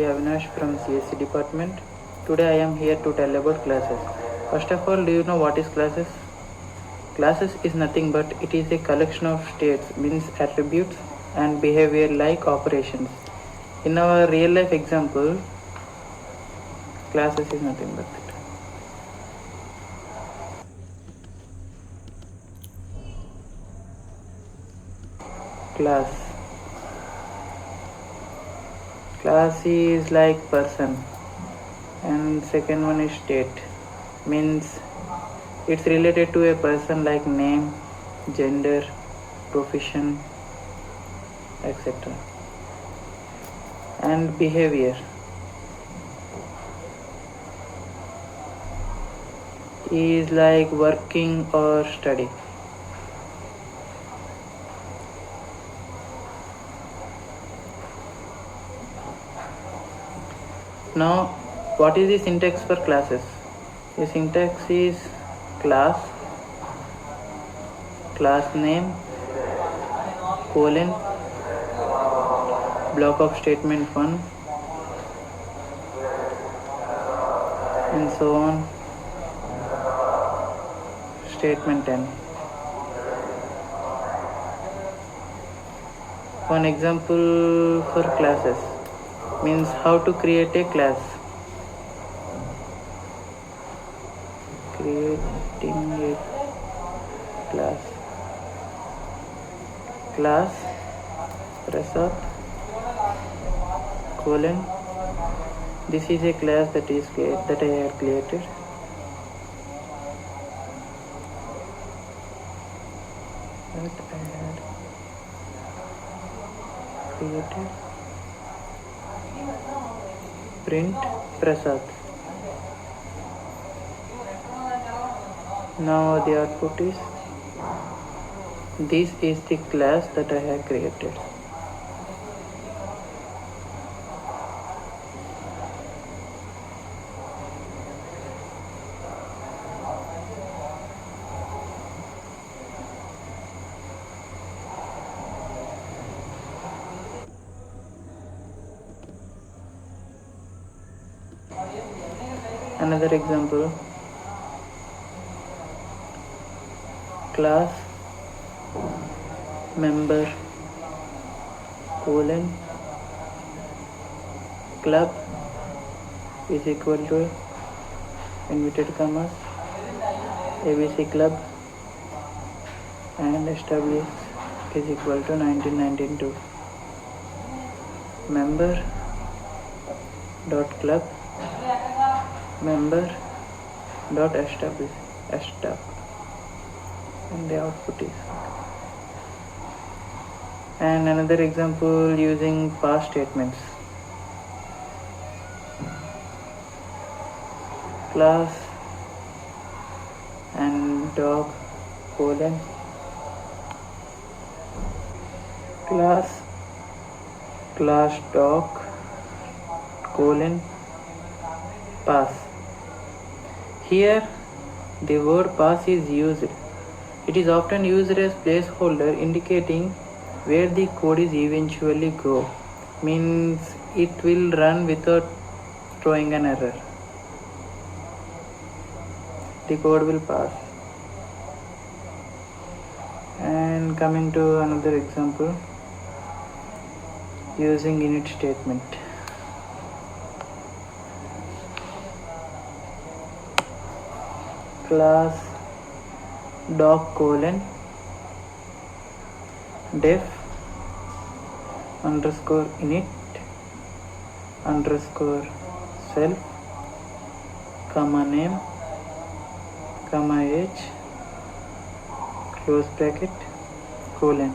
Avinash from CSC department. Today I am here to tell about classes. First of all, do you know what is classes? Classes is nothing but it is a collection of states, means attributes and behavior like operations. In our real life example, classes is nothing but it. Class is like person, and second one is state, means it's related to a person like name, gender, profession, etc. And behavior is like working or study. Now, what is the syntax for classes? The syntax is class name, colon, block of statement 1, and so on, statement 10. One example for classes means how to create a class. Creating a class Prasad colon, this is a class that I have created. Print Prasad. Now the output is, this is the class that I have created. Another example, class member colon club is equal to inverted commas ABC club and establish is equal to 1992. Member dot club member dot establish and the output is. And another example using past statements, class and dog colon class dog colon pass. Here the word pass is used. It is often used as placeholder indicating where the code is eventually go, means it will run without throwing an error. The code will pass. And coming to another example using init statement. Class dog colon def underscore init underscore self comma name comma age close bracket colon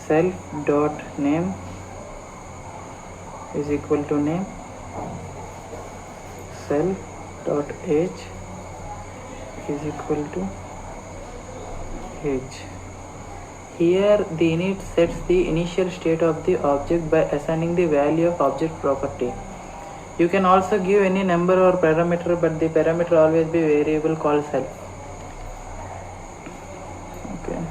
self dot name is equal to name self dot age is equal to age. Here the init sets the initial state of the object by assigning the value of object property. You can also give any number or parameter, but the parameter always be variable called self. Okay.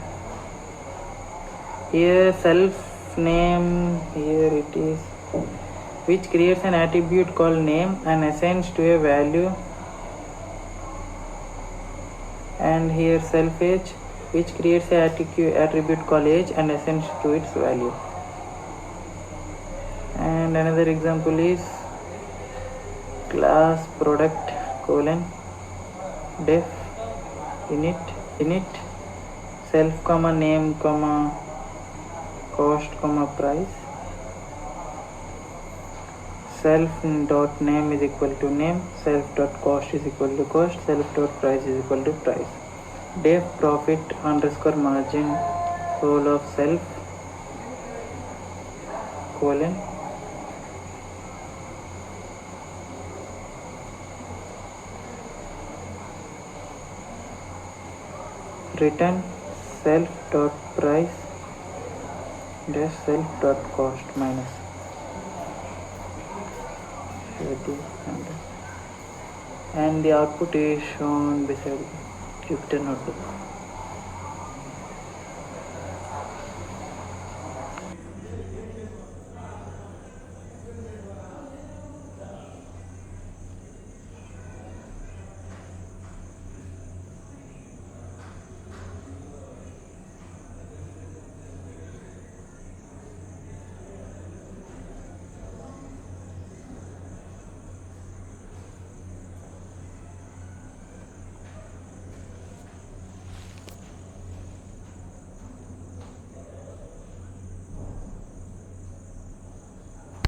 Here self name, here it is which creates an attribute called name and assigns to a value, and here self age, which creates an attribute called age and assigns to its value. And another example is class product colon def init self comma name comma cost comma price. Self dot name is equal to name, self dot cost is equal to cost, self dot price is equal to price. Def profit underscore margin whole of self colon return self dot price dash self dot cost minus 30, and the output is shown beside Jupyter Notebook.